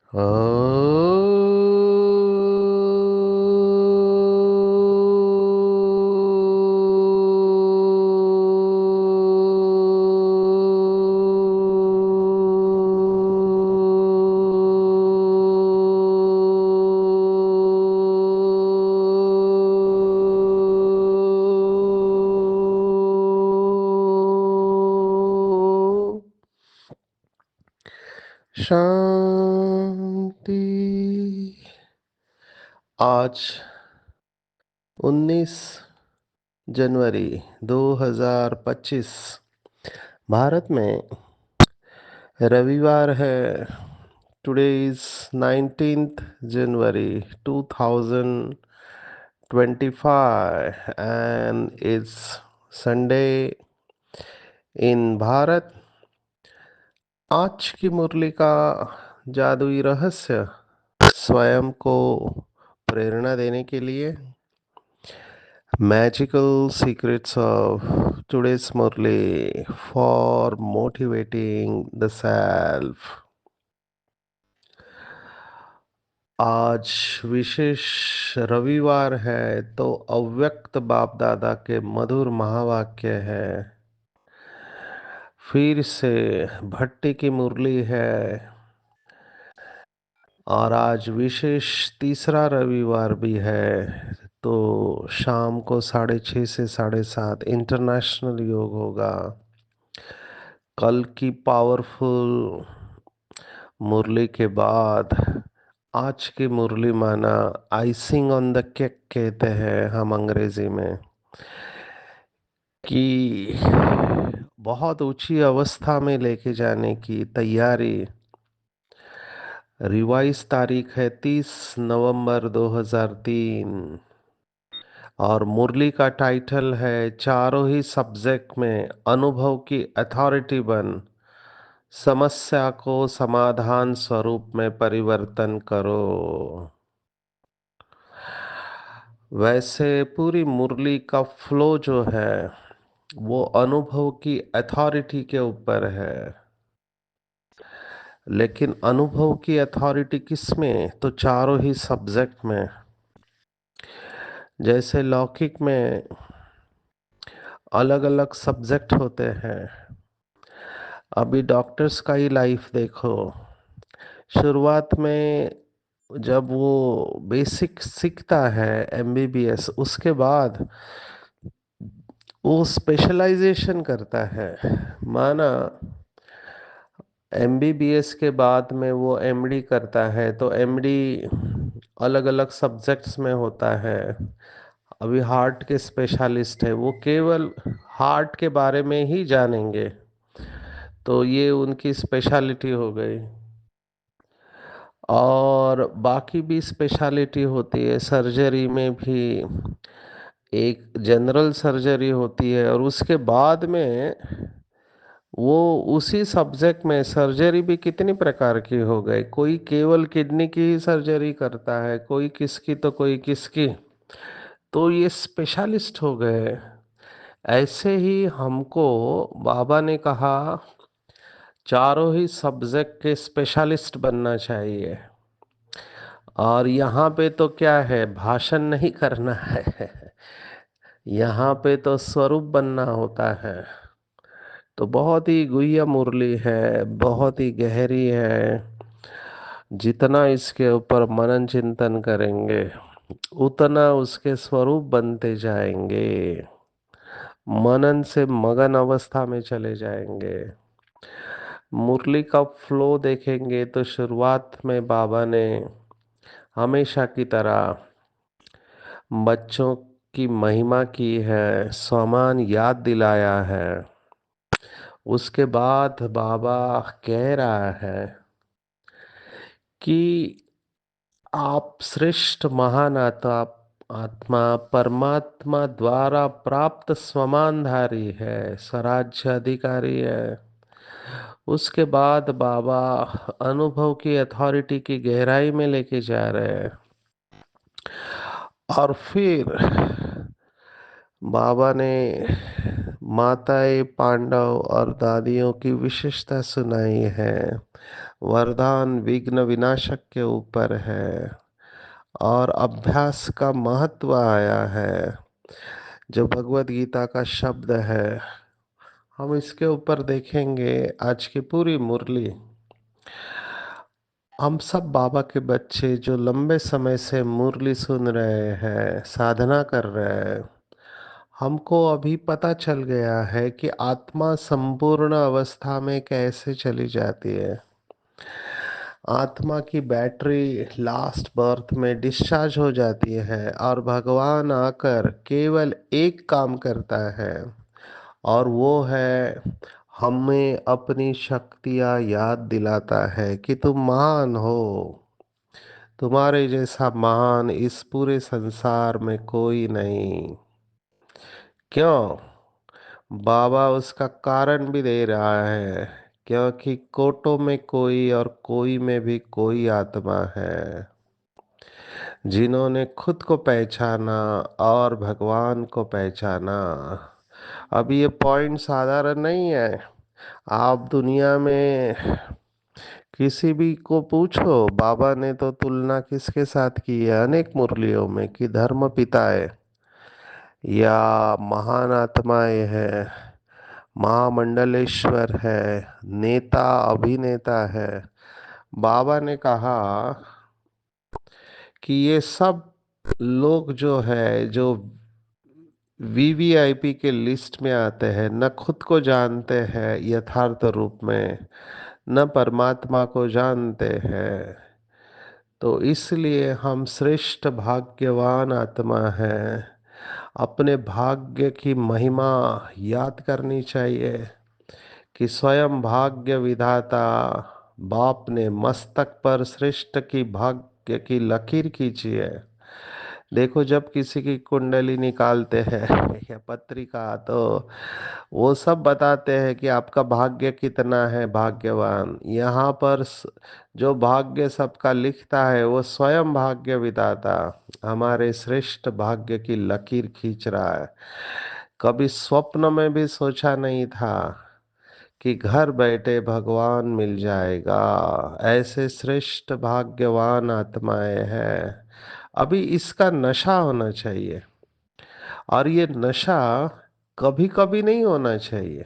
ओ शांति। आज 19 जनवरी 2025 भारत में रविवार है। Today is 19th January 2025 and it's Sunday in Bharat. आज की मुरली का जादुई रहस्य स्वयं को प्रेरणा देने के लिए Magical secrets of today's Murli for motivating the self। आज विशेष रविवार है तो अव्यक्त बाप दादा के मधुर महावाक्य है। फिर से भट्टी की मुरली है और आज विशेष तीसरा रविवार भी है। तो शाम को 6:30 से 7:30 इंटरनेशनल योग होगा। कल की पावरफुल मुरली के बाद आज की मुरली माना आइसिंग ऑन द केक कहते हैं हम अंग्रेजी में, कि बहुत ऊंची अवस्था में लेके जाने की तैयारी। रिवाइज तारीख है 30 नवंबर 2003 और मुरली का टाइटल है चारों ही सब्जेक्ट में अनुभव की अथॉरिटी बन, समस्या को समाधान स्वरूप में परिवर्तन करो। वैसे पूरी मुरली का फ्लो जो है वो अनुभव की अथॉरिटी के ऊपर है, लेकिन अनुभव की अथॉरिटी किस में? तो चारों ही सब्जेक्ट में। जैसे लौकिक में अलग अलग सब्जेक्ट होते हैं। अभी डॉक्टर्स का ही लाइफ देखो। शुरुआत में जब वो बेसिक सीखता है एमबीबीएस, उसके बाद वो स्पेशलाइजेशन करता है। माना एमबीबीएस के बाद में वो एमडी करता है तो एमडी अलग अलग सब्जेक्ट्स में होता है। अभी हार्ट के स्पेशलिस्ट है, वो केवल हार्ट के बारे में ही जानेंगे, तो ये उनकी स्पेशलिटी हो गई। और बाकी भी स्पेशलिटी होती है। सर्जरी में भी एक जनरल सर्जरी होती है और उसके बाद में वो उसी सब्जेक्ट में सर्जरी भी कितनी प्रकार की हो गई। कोई केवल किडनी की ही सर्जरी करता है, कोई किसकी तो कोई किसकी, तो ये स्पेशलिस्ट हो गए। ऐसे ही हमको बाबा ने कहा चारों ही सब्जेक्ट के स्पेशलिस्ट बनना चाहिए। और यहाँ पे तो क्या है, भाषण नहीं करना है, यहाँ पे तो स्वरूप बनना होता है। तो बहुत ही गुह्य मुरली है, बहुत ही गहरी है। जितना इसके ऊपर मनन चिंतन करेंगे उतना उसके स्वरूप बनते जाएंगे। मनन से मगन अवस्था में चले जाएंगे। मुरली का फ्लो देखेंगे तो शुरुआत में बाबा ने हमेशा की तरह बच्चों की महिमा की है, समान याद दिलाया है। उसके बाद बाबा कह रहा है कि आप श्रेष्ठ महान आत्मा परमात्मा द्वारा प्राप्त स्वमानधारी है, स्वराज्य अधिकारी है। उसके बाद बाबा अनुभव की अथॉरिटी की गहराई में लेके जा रहे हैं। और फिर बाबा ने माताएं पांडव और दादियों की विशेषता सुनाई है। वरदान विघ्न विनाशक के ऊपर है और अभ्यास का महत्व आया है, जो भगवत गीता का शब्द है। हम इसके ऊपर देखेंगे आज की पूरी मुरली। हम सब बाबा के बच्चे जो लंबे समय से मुरली सुन रहे हैं, साधना कर रहे हैं, हमको अभी पता चल गया है कि आत्मा संपूर्ण अवस्था में कैसे चली जाती है। आत्मा की बैटरी लास्ट बर्थ में डिस्चार्ज हो जाती है और भगवान आकर केवल एक काम करता है, और वो है हमें अपनी शक्तियाँ याद दिलाता है कि तुम महान हो। तुम्हारे जैसा महान इस पूरे संसार में कोई नहीं। क्यों? बाबा उसका कारण भी दे रहा है, क्योंकि कोटो में कोई और कोई में भी कोई आत्मा है, जिन्होंने खुद को पहचाना और भगवान को पहचाना। अब ये पॉइंट साधारण नहीं है। आप दुनिया में किसी भी को पूछो, बाबा ने तो तुलना किसके साथ की है अनेक मुरलियों में, कि धर्म पिता है या महान आत्माएं है, महामंडलेश्वर है, नेता अभिनेता है। बाबा ने कहा कि ये सब लोग जो है, जो वीवीआईपी के लिस्ट में आते हैं, न खुद को जानते हैं यथार्थ रूप में, न परमात्मा को जानते हैं। तो इसलिए हम श्रेष्ठ भाग्यवान आत्मा हैं। अपने भाग्य की महिमा याद करनी चाहिए कि स्वयं भाग्य विधाता बाप ने मस्तक पर श्रेष्ठ की भाग्य की लकीर खींची है। देखो, जब किसी की कुंडली निकालते हैं या पत्रिका, तो वो सब बताते हैं कि आपका भाग्य कितना है भाग्यवान। यहाँ पर जो भाग्य सबका लिखता है वो स्वयं भाग्य विधाता हमारे श्रेष्ठ भाग्य की लकीर खींच रहा है। कभी स्वप्न में भी सोचा नहीं था कि घर बैठे भगवान मिल जाएगा। ऐसे श्रेष्ठ भाग्यवान आत्माएं हैं। अभी इसका नशा होना चाहिए, और ये नशा कभी कभी नहीं होना चाहिए।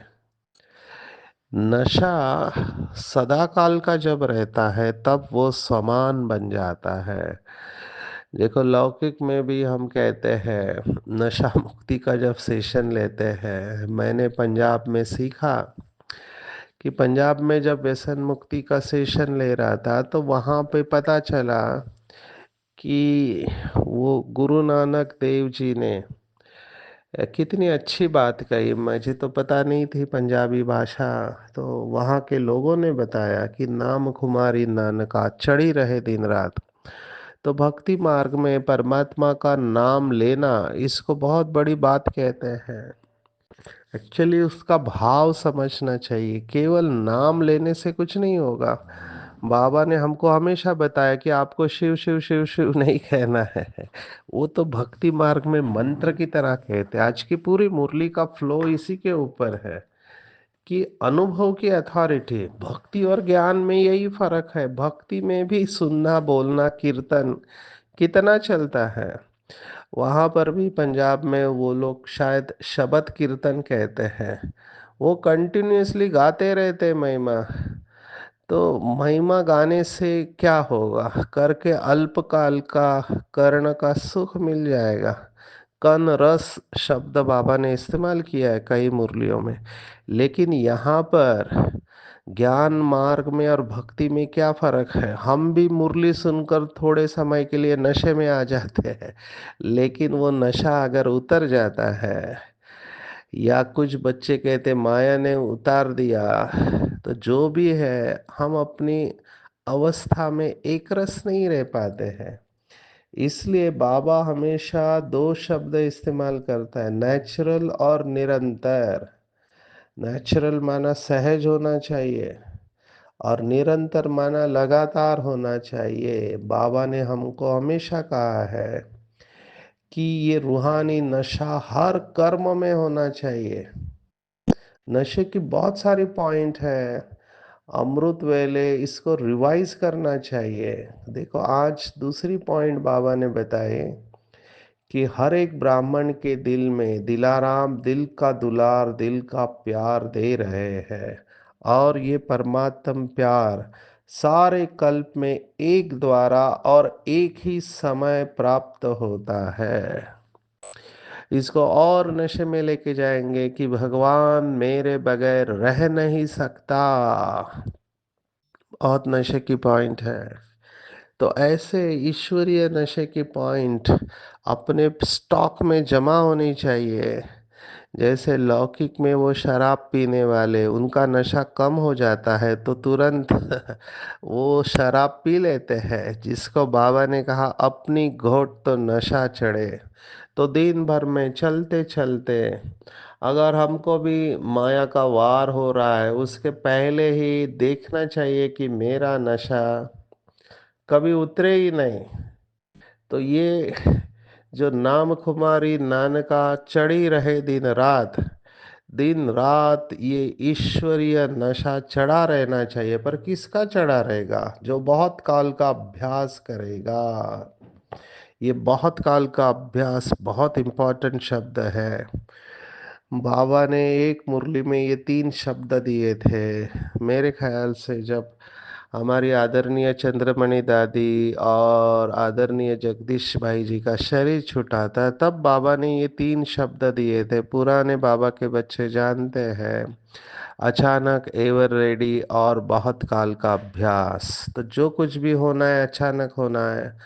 नशा सदा काल का जब रहता है तब वो समान बन जाता है। देखो, लौकिक में भी हम कहते हैं, नशा मुक्ति का जब सेशन लेते हैं, मैंने पंजाब में सीखा कि पंजाब में जब व्यसन मुक्ति का सेशन ले रहा था, तो वहाँ पे पता चला कि वो गुरु नानक देव जी ने कितनी अच्छी बात कही। मुझे तो पता नहीं थी पंजाबी भाषा, तो वहाँ के लोगों ने बताया कि नाम खुमारी नानका चढ़ी रहे दिन रात। तो भक्ति मार्ग में परमात्मा का नाम लेना, इसको बहुत बड़ी बात कहते हैं। एक्चुअली उसका भाव समझना चाहिए। केवल नाम लेने से कुछ नहीं होगा। बाबा ने हमको हमेशा बताया कि आपको शिव शिव शिव शिव नहीं कहना है। वो तो भक्ति मार्ग में मंत्र की तरह कहते हैं। आज की पूरी मुरली का फ्लो इसी के ऊपर है कि अनुभव की अथॉरिटी। भक्ति और ज्ञान में यही फर्क है। भक्ति में भी सुनना, बोलना, कीर्तन कितना चलता है। वहां पर भी पंजाब में वो लोग शायद शबद कीर्तन कहते हैं। वो कंटिन्यूअसली गाते रहते महिमा। तो महिमा गाने से क्या होगा? करके अल्पकाल का कर्ण का सुख मिल जाएगा। कन रस शब्द बाबा ने इस्तेमाल किया है कई मुरलियों में। लेकिन यहाँ पर ज्ञान मार्ग में और भक्ति में क्या फर्क है? हम भी मुरली सुनकर थोड़े समय के लिए नशे में आ जाते हैं, लेकिन वो नशा अगर उतर जाता है, या कुछ बच्चे कहते माया ने उतार दिया, तो जो भी है, हम अपनी अवस्था में एक रस नहीं रह पाते हैं। इसलिए बाबा हमेशा दो शब्द इस्तेमाल करता है, नेचुरल और निरंतर। नेचुरल माना सहज होना चाहिए, और निरंतर माना लगातार होना चाहिए। बाबा ने हमको हमेशा कहा है कि ये रूहानी नशा हर कर्म में होना चाहिए। नशे की बहुत सारी पॉइंट है। अमृत वेले इसको रिवाइज करना चाहिए। देखो आज दूसरी पॉइंट बाबा ने बताए कि हर एक ब्राह्मण के दिल में दिलाराम दिल का दुलार दिल का प्यार दे रहे हैं, और ये परमात्म प्यार सारे कल्प में एक द्वारा और एक ही समय प्राप्त होता है। इसको और नशे में लेके जाएंगे कि भगवान मेरे बगैर रह नहीं सकता। बहुत नशे की पॉइंट है। तो ऐसे ईश्वरीय नशे की पॉइंट अपने स्टॉक में जमा होनी चाहिए। जैसे लौकिक में वो शराब पीने वाले उनका नशा कम हो जाता है तो तुरंत वो शराब पी लेते हैं, जिसको बाबा ने कहा अपनी घोट तो नशा चढ़े। तो दिन भर में चलते चलते अगर हमको भी माया का वार हो रहा है, उसके पहले ही देखना चाहिए कि मेरा नशा कभी उतरे ही नहीं। तो ये जो नाम खुमारी नानका चढ़ी रहे दिन रात ये ईश्वरीय नशा चढ़ा रहना चाहिए। पर किसका चढ़ा रहेगा? जो बहुत काल का अभ्यास करेगा। ये बहुत काल का अभ्यास बहुत इम्पोर्टेंट शब्द है। बाबा ने एक मुरली में ये तीन शब्द दिए थे। मेरे ख्याल से जब हमारी आदरणीय चंद्रमणि दादी और आदरणीय जगदीश भाई जी का शरीर छूटा था, तब बाबा ने ये तीन शब्द दिए थे। पुराने बाबा के बच्चे जानते हैं, अचानक, एवर रेडी और बहुत काल का अभ्यास। तो जो कुछ भी होना है अचानक होना है,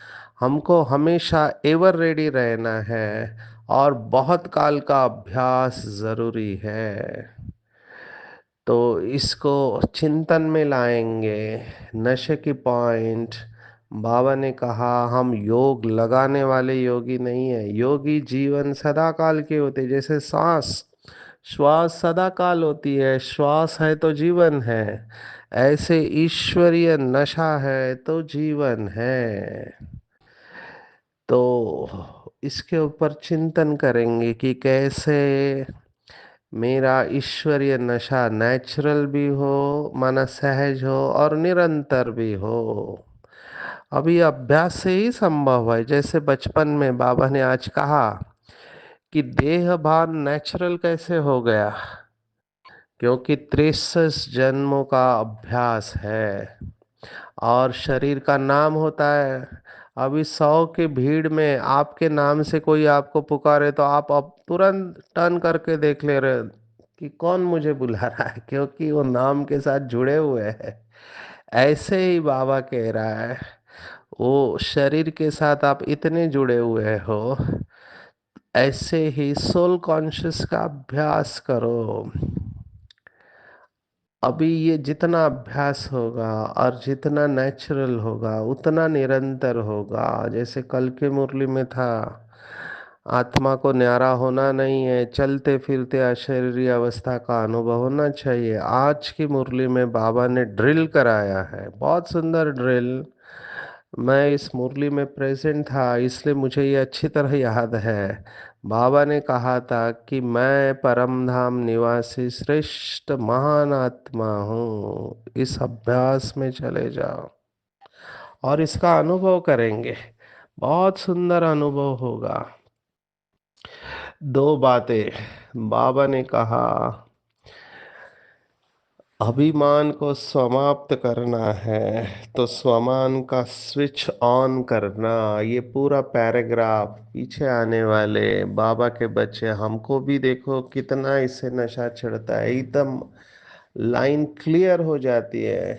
हमको हमेशा एवर रेडी रहना है और बहुत काल का अभ्यास जरूरी है। तो इसको चिंतन में लाएंगे। नशे की पॉइंट बाबा ने कहा हम योग लगाने वाले योगी नहीं है। योगी जीवन सदा काल के होते, जैसे सांस श्वास सदा काल होती है, श्वास है तो जीवन है। ऐसे ईश्वरीय नशा है तो जीवन है। तो इसके ऊपर चिंतन करेंगे कि कैसे मेरा ईश्वरीय नशा नेचुरल भी हो, माना सहज हो और निरंतर भी हो। अभी अभ्यास से ही संभव है। जैसे बचपन में बाबा ने आज कहा कि देह भान नेचुरल कैसे हो गया, क्योंकि 63 जन्मों का अभ्यास है और शरीर का नाम होता है। अभी 100 की भीड़ में आपके नाम से कोई आपको पुकारे तो आप अब तुरंत टर्न करके देख ले रहे हो कि कौन मुझे बुला रहा है, क्योंकि वो नाम के साथ जुड़े हुए हैं। ऐसे ही बाबा कह रहा है, वो शरीर के साथ आप इतने जुड़े हुए हो, ऐसे ही सोल कॉन्शियस का अभ्यास करो। अभी ये जितना अभ्यास होगा और जितना नेचुरल होगा उतना निरंतर होगा। जैसे कल के मुरली में था, आत्मा को न्यारा होना नहीं है, चलते फिरते अशरीरी अवस्था का अनुभव होना चाहिए। आज की मुरली में बाबा ने ड्रिल कराया है, बहुत सुंदर ड्रिल। मैं इस मुरली में प्रेजेंट था इसलिए मुझे ये अच्छी तरह याद है। बाबा ने कहा था कि मैं परम धाम निवासी श्रेष्ठ महान आत्मा हूँ। इस अभ्यास में चले जाओ और इसका अनुभव करेंगे, बहुत सुंदर अनुभव होगा। दो बातें बाबा ने कहा, अभिमान को समाप्त करना है तो स्वमान का स्विच ऑन करना। ये पूरा पैराग्राफ पीछे आने वाले बाबा के बच्चे हमको भी देखो कितना इससे नशा चढ़ता है, एकदम लाइन क्लियर हो जाती है।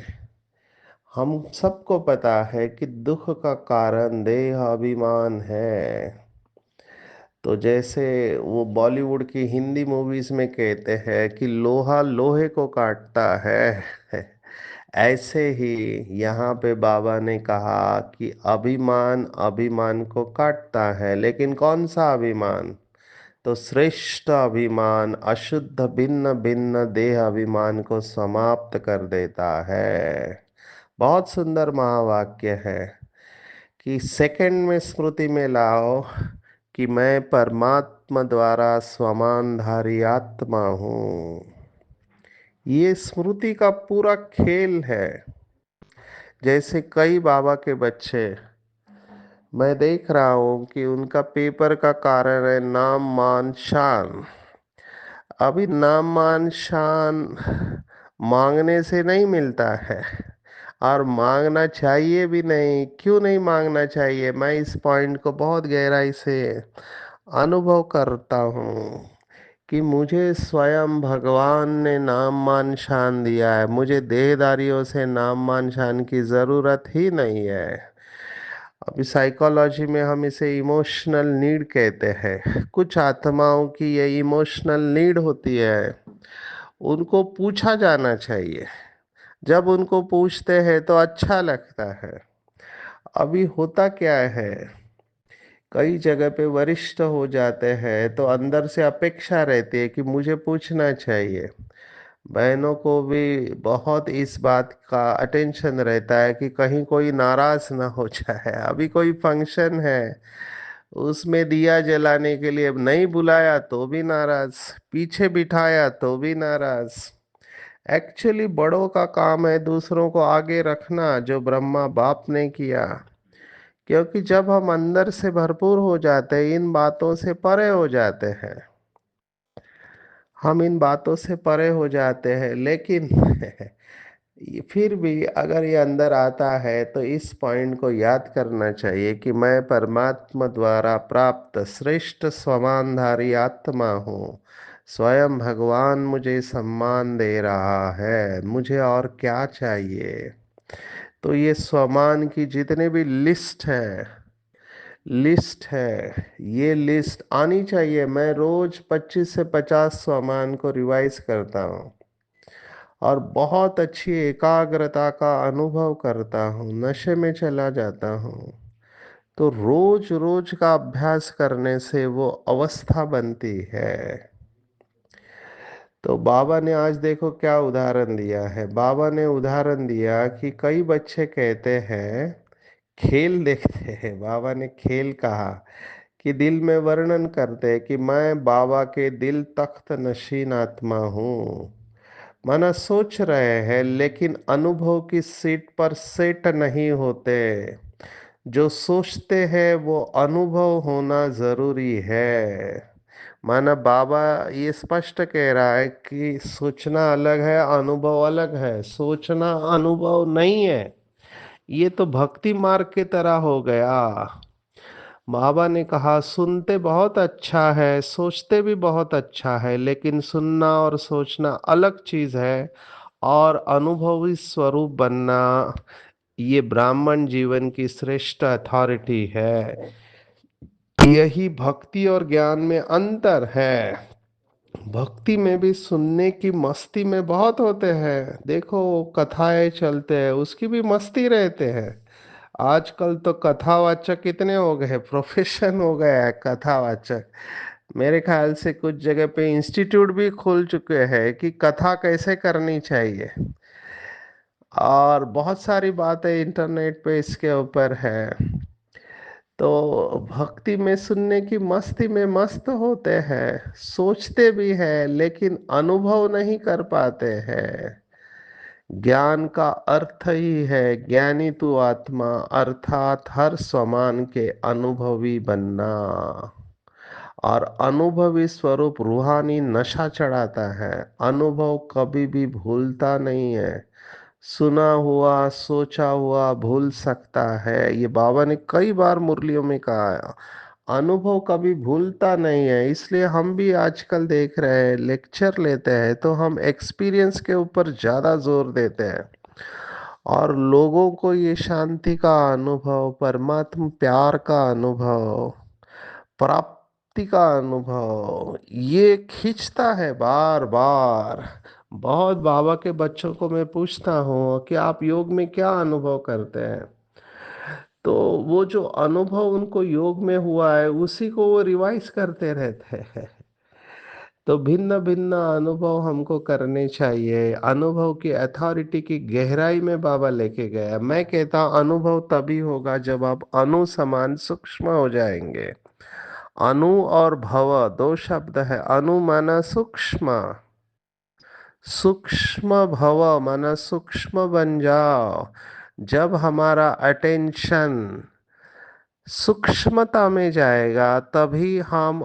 हम सबको पता है कि दुख का कारण देह अभिमान है। तो जैसे वो बॉलीवुड की हिंदी मूवीज में कहते हैं कि लोहा लोहे को काटता है, ऐसे ही यहाँ पे बाबा ने कहा कि अभिमान अभिमान को काटता है। लेकिन कौन सा अभिमान? तो श्रेष्ठ अभिमान अशुद्ध भिन्न भिन्न देह अभिमान को समाप्त कर देता है। बहुत सुंदर महावाक्य है कि सेकंड में स्मृति में लाओ कि मैं परमात्मा द्वारा स्वमानधारी आत्मा हूँ। ये स्मृति का पूरा खेल है। जैसे कई बाबा के बच्चे, मैं देख रहा हूँ कि उनका पेपर का कारण है नाम मान शान। अभी नाम मान शान मांगने से नहीं मिलता है, और मांगना चाहिए भी नहीं। क्यों नहीं मांगना चाहिए? मैं इस पॉइंट को बहुत गहराई से अनुभव करता हूँ कि मुझे स्वयं भगवान ने नाम मान शान दिया है। मुझे देहदारियों से नाम मान शान की ज़रूरत ही नहीं है। अभी साइकोलॉजी में हम इसे इमोशनल नीड कहते हैं। कुछ आत्माओं की ये इमोशनल नीड होती है, उनको पूछा जाना चाहिए। जब उनको पूछते हैं तो अच्छा लगता है। अभी होता क्या है, कई जगह पे वरिष्ठ हो जाते हैं तो अंदर से अपेक्षा रहती है कि मुझे पूछना चाहिए। बहनों को भी बहुत इस बात का अटेंशन रहता है कि कहीं कोई नाराज ना हो जाए। अभी कोई फंक्शन है, उसमें दिया जलाने के लिए नहीं बुलाया तो भी नाराज, पीछे बिठाया तो भी नाराज। एक्चुअली बड़ों का काम है दूसरों को आगे रखना, जो ब्रह्मा बाप ने किया। क्योंकि जब हम अंदर से भरपूर हो जाते हैं, इन बातों से परे हो जाते हैं, हम इन बातों से परे हो जाते हैं, लेकिन फिर भी अगर ये अंदर आता है तो इस पॉइंट को याद करना चाहिए कि मैं परमात्मा द्वारा प्राप्त श्रेष्ठ स्वमानधारी आत्मा हूँ। स्वयं भगवान मुझे सम्मान दे रहा है, मुझे और क्या चाहिए? तो ये स्वमान की जितने भी लिस्ट है, ये लिस्ट आनी चाहिए। मैं रोज 25 से 50 स्वमान को रिवाइज करता हूँ और बहुत अच्छी एकाग्रता का अनुभव करता हूँ, नशे में चला जाता हूँ। तो रोज रोज का अभ्यास करने से वो अवस्था बनती है। तो बाबा ने आज देखो क्या उदाहरण दिया है। बाबा ने उदाहरण दिया कि कई बच्चे कहते हैं, खेल देखते हैं, बाबा ने खेल कहा कि दिल में वर्णन करते हैं कि मैं बाबा के दिल तख्त नशीन आत्मा हूँ। माना सोच रहे हैं लेकिन अनुभव की सीट पर सेट नहीं होते। जो सोचते हैं वो अनुभव होना जरूरी है। माना बाबा ये स्पष्ट कह रहा है कि सोचना अलग है, अनुभव अलग है। सोचना अनुभव नहीं है। ये तो भक्ति मार्ग की तरह हो गया। बाबा ने कहा सुनते बहुत अच्छा है, सोचते भी बहुत अच्छा है, लेकिन सुनना और सोचना अलग चीज है। और अनुभवी स्वरूप बनना, ये ब्राह्मण जीवन की श्रेष्ठ अथॉरिटी है। यही भक्ति और ज्ञान में अंतर है। भक्ति में भी सुनने की मस्ती में बहुत होते हैं। देखो कथाएं चलते हैं, उसकी भी मस्ती रहते हैं। आजकल तो कथावाचक कितने हो गए, प्रोफेशन हो गया है कथावाचक। मेरे ख्याल से कुछ जगह पे इंस्टीट्यूट भी खुल चुके हैं कि कथा कैसे करनी चाहिए। और बहुत सारी बातें इंटरनेट पे इसके ऊपर है। तो भक्ति में सुनने की मस्ती में मस्त होते हैं, सोचते भी हैं लेकिन अनुभव नहीं कर पाते हैं। ज्ञान का अर्थ ही है ज्ञानी तू आत्मा, अर्थात हर समान के अनुभवी बनना। और अनुभवी स्वरूप रूहानी नशा चढ़ाता है। अनुभव कभी भी भूलता नहीं है। सुना हुआ सोचा हुआ भूल सकता है, ये बाबा ने कई बार मुरलियों में कहा है। अनुभव कभी भूलता नहीं है। इसलिए हम भी आजकल देख रहे हैं, लेक्चर लेते हैं तो हम एक्सपीरियंस के ऊपर ज्यादा जोर देते हैं। और लोगों को ये शांति का अनुभव, परमात्मा प्यार का अनुभव, प्राप्ति का अनुभव, ये खींचता है बार बार। बहुत बाबा के बच्चों को मैं पूछता हूँ कि आप योग में क्या अनुभव करते हैं, तो वो जो अनुभव उनको योग में हुआ है उसी को वो रिवाइज करते रहते हैं। तो भिन्न भिन्न अनुभव हमको करने चाहिए। अनुभव की अथॉरिटी की गहराई में बाबा लेके गया। मैं कहता हूँ अनुभव तभी होगा जब आप अनु समान सूक्ष्म हो जाएंगे। अनु और भव दो शब्द है। अनु माना सूक्ष्म, सूक्ष्म भव माना सूक्ष्म बन जाओ। जब हमारा अटेंशन सूक्ष्मता में जाएगा तभी हम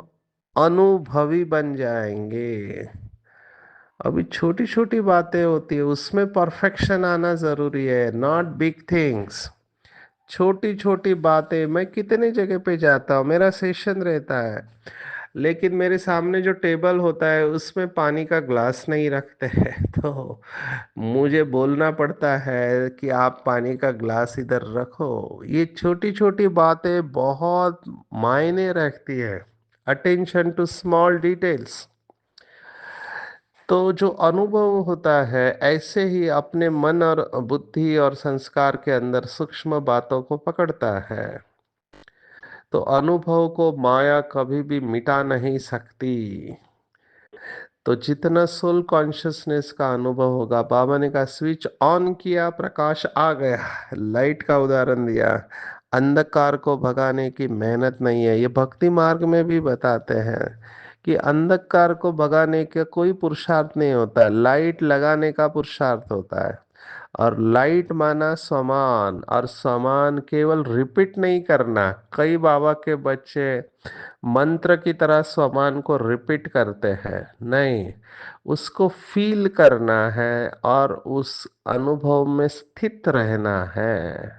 अनुभवी बन जाएंगे। अभी छोटी छोटी बातें होती है, उसमें परफेक्शन आना जरूरी है, नॉट बिग थिंग्स। छोटी छोटी बातें, मैं कितने जगह पे जाता हूँ, मेरा सेशन रहता है, लेकिन मेरे सामने जो टेबल होता है उसमें पानी का ग्लास नहीं रखते हैं तो मुझे बोलना पड़ता है कि आप पानी का ग्लास इधर रखो। ये छोटी छोटी बातें बहुत मायने रखती है। Attention to small details. तो जो अनुभव होता है, ऐसे ही अपने मन और बुद्धि और संस्कार के अंदर सूक्ष्म बातों को पकड़ता है। तो अनुभव को माया कभी भी मिटा नहीं सकती। तो जितना सोल कॉन्शियसनेस का अनुभव होगा, बाबा ने कहा स्विच ऑन किया, प्रकाश आ गया। लाइट का उदाहरण दिया। अंधकार को भगाने की मेहनत नहीं है। ये भक्ति मार्ग में भी बताते हैं कि अंधकार को भगाने का कोई पुरुषार्थ नहीं होता है, लाइट लगाने का पुरुषार्थ होता है। और लाइट माना समान, और समान केवल रिपीट नहीं करना। कई बाबा के बच्चे मंत्र की तरह समान को रिपीट करते हैं, नहीं, उसको फील करना है और उस अनुभव में स्थित रहना है।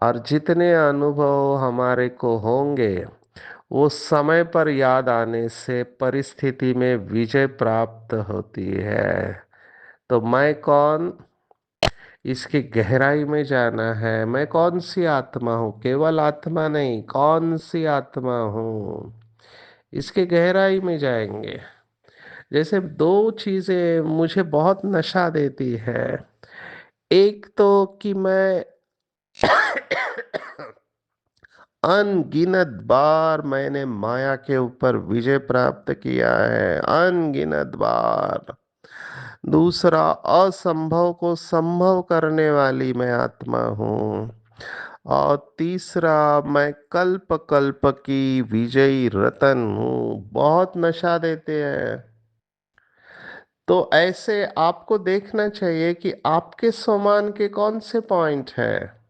और जितने अनुभव हमारे को होंगे, वो समय पर याद आने से परिस्थिति में विजय प्राप्त होती है। तो मैं कौन, इसकी गहराई में जाना है। मैं कौन सी आत्मा हूँ, केवल आत्मा नहीं, कौन सी आत्मा हूँ, इसके गहराई में जाएंगे। जैसे दो चीजें मुझे बहुत नशा देती है। एक तो कि मैं अनगिनत बार मैंने माया के ऊपर विजय प्राप्त किया है, अनगिनत बार। दूसरा, असंभव को संभव करने वाली मैं आत्मा हूँ। और तीसरा, मैं कल्प कल्प की विजयी रतन हूँ। बहुत नशा देते हैं। तो ऐसे आपको देखना चाहिए कि आपके स्वमान के कौन से पॉइंट है,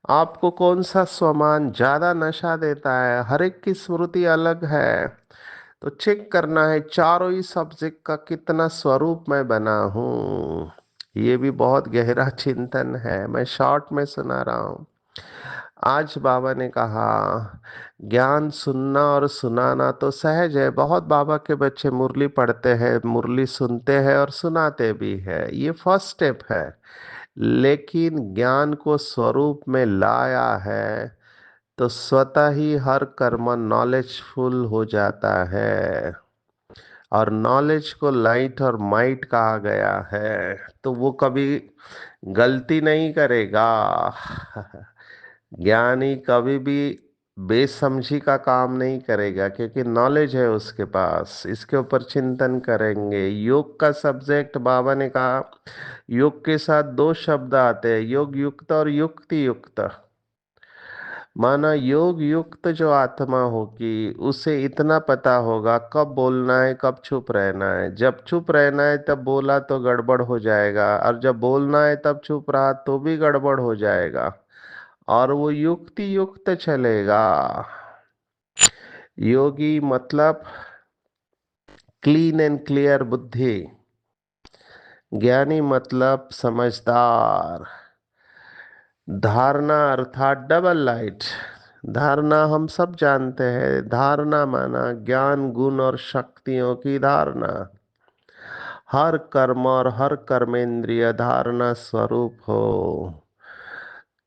आपको कौन सा स्वमान ज्यादा नशा देता है। हर एक की स्मृति अलग है। तो चेक करना है चारों ही सब्जेक्ट का कितना स्वरूप मैं बना हूँ। ये भी बहुत गहरा चिंतन है, मैं शॉर्ट में सुना रहा हूँ। आज बाबा ने कहा ज्ञान सुनना और सुनाना तो सहज है। बहुत बाबा के बच्चे मुरली पढ़ते हैं, मुरली सुनते हैं और सुनाते भी है, ये फर्स्ट स्टेप है। लेकिन ज्ञान को स्वरूप में लाया है तो स्वतः ही हर कर्म नॉलेजफुल हो जाता है। और नॉलेज को लाइट और माइट कहा गया है, तो वो कभी गलती नहीं करेगा। ज्ञानी कभी भी बेसमझी का काम नहीं करेगा, क्योंकि नॉलेज है उसके पास। इसके ऊपर चिंतन करेंगे। योग का सब्जेक्ट बाबा ने कहा, योग के साथ दो शब्द आते हैं, योग युक्त और युक्ति युक्त। माना योग युक्त जो आत्मा होगी उसे इतना पता होगा कब बोलना है, कब चुप रहना है। जब चुप रहना है तब बोला तो गड़बड़ हो जाएगा, और जब बोलना है तब चुप रहा तो भी गड़बड़ हो जाएगा। और वो युक्ति युक्त चलेगा। योगी मतलब क्लीन एंड क्लियर बुद्धि। ज्ञानी मतलब समझदार। धारणा अर्थात डबल लाइट। धारणा हम सब जानते हैं, धारणा माना ज्ञान गुण और शक्तियों की धारणा। हर कर्म और हर कर्मेंद्रिय धारणा स्वरूप हो।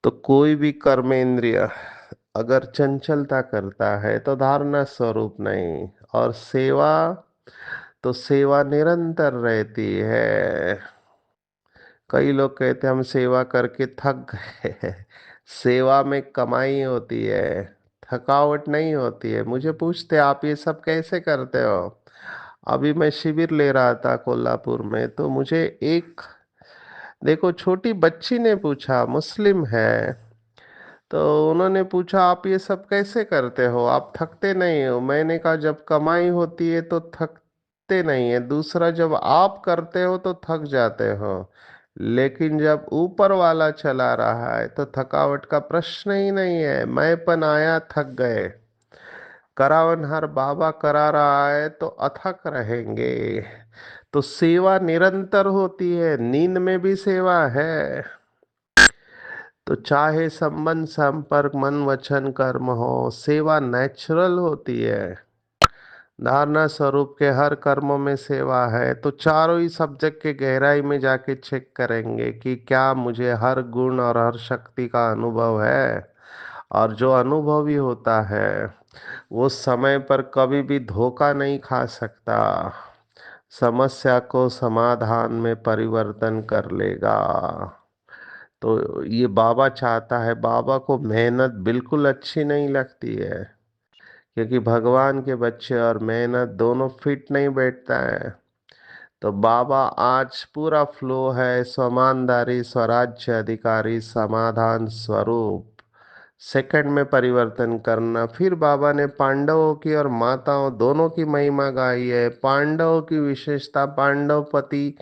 तो कोई भी कर्मेंद्रिय अगर चंचलता करता है तो धारणा स्वरूप नहीं। और सेवा, तो सेवा निरंतर रहती है। कई लोग कहते हैं हम सेवा करके थक गए। सेवा में कमाई होती है, थकावट नहीं होती है। मुझे पूछते आप ये सब कैसे करते हो। अभी मैं शिविर ले रहा था कोल्हापुर में, तो मुझे एक, देखो, छोटी बच्ची ने पूछा, मुस्लिम है, तो उन्होंने पूछा, आप ये सब कैसे करते हो, आप थकते नहीं हो? मैंने कहा, जब कमाई होती है तो थकते नहीं है, दूसरा जब आप करते हो तो थक जाते हो, लेकिन जब ऊपर वाला चला रहा है तो थकावट का प्रश्न ही नहीं है। मैंपन आया, थक गए। करावनहार बाबा करा रहा है तो अथक रहेंगे। तो सेवा निरंतर होती है, नींद में भी सेवा है। तो चाहे संबंध, संपर्क, मन, वचन, कर्म हो, सेवा नेचुरल होती है। धारणा स्वरूप के हर कर्मों में सेवा है। तो चारों ही सब्जेक्ट के गहराई में जाके चेक करेंगे कि क्या मुझे हर गुण और हर शक्ति का अनुभव है। और जो अनुभवी होता है वो समय पर कभी भी धोखा नहीं खा सकता, समस्या को समाधान में परिवर्तन कर लेगा। तो ये बाबा चाहता है। बाबा को मेहनत बिल्कुल अच्छी नहीं लगती है, क्योंकि भगवान के बच्चे और मेहनत दोनों फिट नहीं बैठता है। तो बाबा आज पूरा फ्लो है, स्वमानदारी, स्वराज्य, अधिकारी, समाधान, स्वरूप, सेकंड में परिवर्तन करना। फिर बाबा ने पांडवों की और माताओं दोनों की महिमा गाई है। पांडवों की विशेषता पांडव पति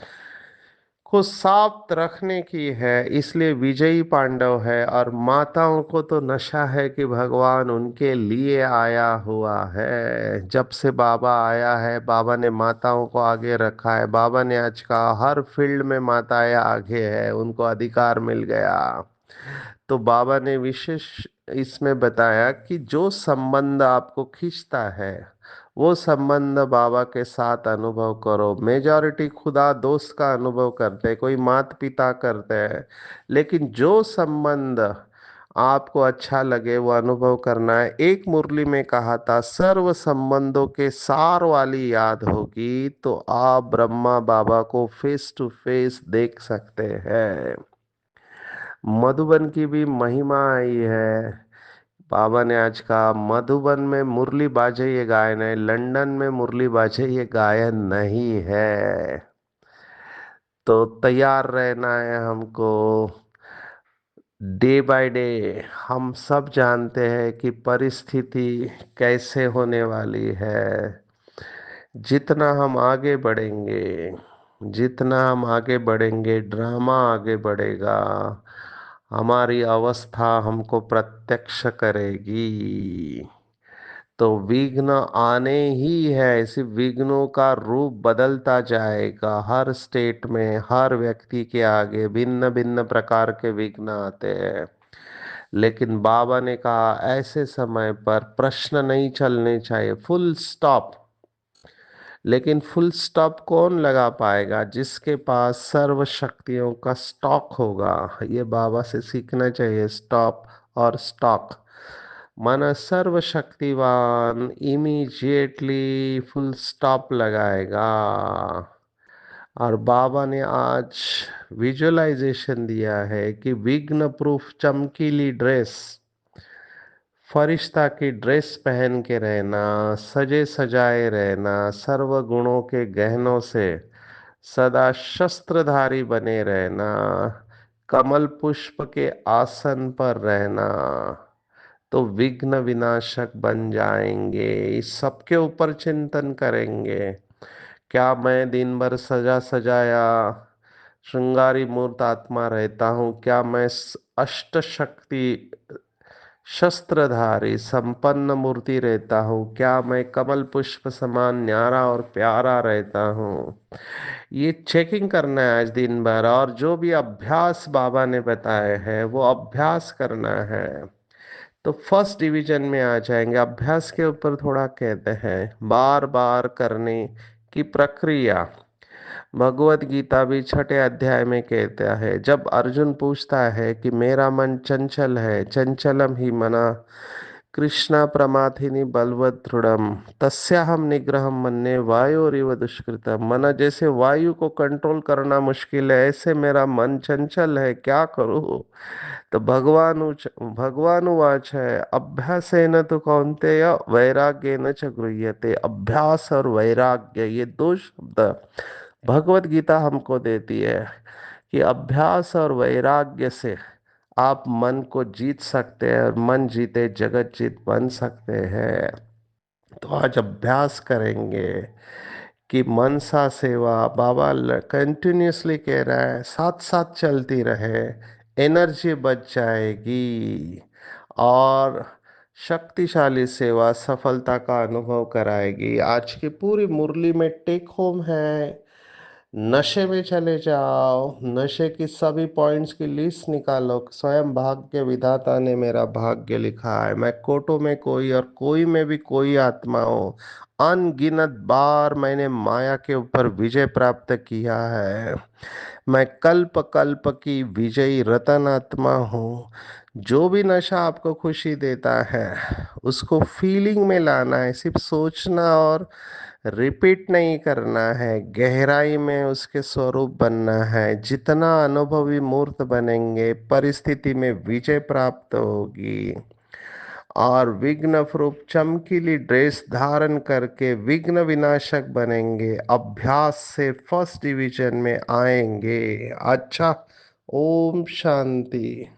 को साफ रखने की है, इसलिए विजयी पांडव है। और माताओं को तो नशा है कि भगवान उनके लिए आया हुआ है। जब से बाबा आया है, बाबा ने माताओं को आगे रखा है। बाबा ने आज कहा, हर फील्ड में माताएं आगे है, उनको अधिकार मिल गया। तो बाबा ने विशेष इसमें बताया कि जो संबंध आपको खींचता है वो संबंध बाबा के साथ अनुभव करो। मेजॉरिटी खुदा दोस्त का अनुभव करते हैं, कोई माता पिता करते हैं, लेकिन जो संबंध आपको अच्छा लगे वो अनुभव करना है। एक मुरली में कहा था, सर्व संबंधों के सार वाली याद होगी तो आप ब्रह्मा बाबा को फेस टू फेस देख सकते हैं। मधुबन की भी महिमा आई है। बाबा ने आज कहा, मधुबन में मुरली बाजे ये गायन है, लंदन में मुरली बाजे ये गायन नहीं है। तो तैयार रहना है हमको। डे बाय डे हम सब जानते हैं कि परिस्थिति कैसे होने वाली है। जितना हम आगे बढ़ेंगे, जितना हम आगे बढ़ेंगे, ड्रामा आगे बढ़ेगा, हमारी अवस्था हमको प्रत्यक्ष करेगी। तो विघ्न आने ही है, इसी विघ्नों का रूप बदलता जाएगा। हर स्टेट में हर व्यक्ति के आगे भिन्न भिन्न प्रकार के विघ्न आते हैं, लेकिन बाबा ने कहा ऐसे समय पर प्रश्न नहीं चलने चाहिए, फुल स्टॉप। लेकिन फुल स्टॉप कौन लगा पाएगा? जिसके पास सर्व शक्तियों का स्टॉक होगा। ये बाबा से सीखना चाहिए, स्टॉप और स्टॉक। माना सर्वशक्तिवान इमीडिएटली फुल स्टॉप लगाएगा। और बाबा ने आज विजुअलाइजेशन दिया है कि विघ्न प्रूफ चमकीली ड्रेस, फरिश्ता की ड्रेस पहन के रहना, सजे सजाए रहना, सर्व गुणों के गहनों से सदा शस्त्रधारी बने रहना, कमल पुष्प के आसन पर रहना, तो विघ्न विनाशक बन जाएंगे। इस सबके ऊपर चिंतन करेंगे। क्या मैं दिन भर सजा सजाया श्रृंगारी मूर्त आत्मा रहता हूँ? क्या मैं अष्ट शक्ति शस्त्रधारी संपन्न मूर्ति रहता हूँ? क्या मैं कमल पुष्प समान न्यारा और प्यारा रहता हूँ? ये चेकिंग करना है आज दिन भर। और जो भी अभ्यास बाबा ने बताए हैं वो अभ्यास करना है। तो फर्स्ट डिवीजन में आ जाएंगे। अभ्यास के ऊपर थोड़ा कहते हैं, बार बार करने की प्रक्रिया। भगवत गीता भी छठे अध्याय में कहता है, जब अर्जुन पूछता है कि मेरा मन चंचल है, चंचलम ही मना कृष्णा प्रमाथिनी बलवत दृढ़म तस्याहम निग्रहम मन्ये वायोरिव दुष्कृतम। मना जैसे वायु को कंट्रोल करना मुश्किल है, ऐसे मेरा मन चंचल है, क्या करूं? तो भगवान उवाच है, अभ्यासेन तो कौन्तेय वैराग्येन च गृह्यते। अभ्यास और वैराग्य, ये दो शब्द भगवत गीता हमको देती है कि अभ्यास और वैराग्य से आप मन को जीत सकते हैं और मन जीते जगत जीत बन सकते हैं। तो आज अभ्यास करेंगे कि मनसा सेवा बाबा कंटिन्यूअसली कह रहा है, साथ साथ चलती रहे, एनर्जी बच जाएगी और शक्तिशाली सेवा सफलता का अनुभव कराएगी। आज की पूरी मुरली में टेक होम है, नशे में चले जाओ, नशे की सभी पॉइंट्स की लिस्ट निकालो। स्वयं भाग्य विधाता ने मेरा भाग्य लिखा है, मैं कोटों में कोई और कोई में भी कोई आत्मा हूँ। अनगिनत बार मैंने माया के ऊपर विजय प्राप्त किया है। मैं कल्प कल्प की विजयी रतन आत्मा हूँ। जो भी नशा आपको खुशी देता है उसको फीलिंग में लाना है, सिर्फ सोचना और रिपीट नहीं करना है, गहराई में उसके स्वरूप बनना है। जितना अनुभवी मूर्त बनेंगे परिस्थिति में विजय प्राप्त होगी और विघ्न रूप चमकीली ड्रेस धारण करके विघ्न विनाशक बनेंगे, अभ्यास से फर्स्ट डिवीजन में आएंगे। अच्छा, ओम शांति।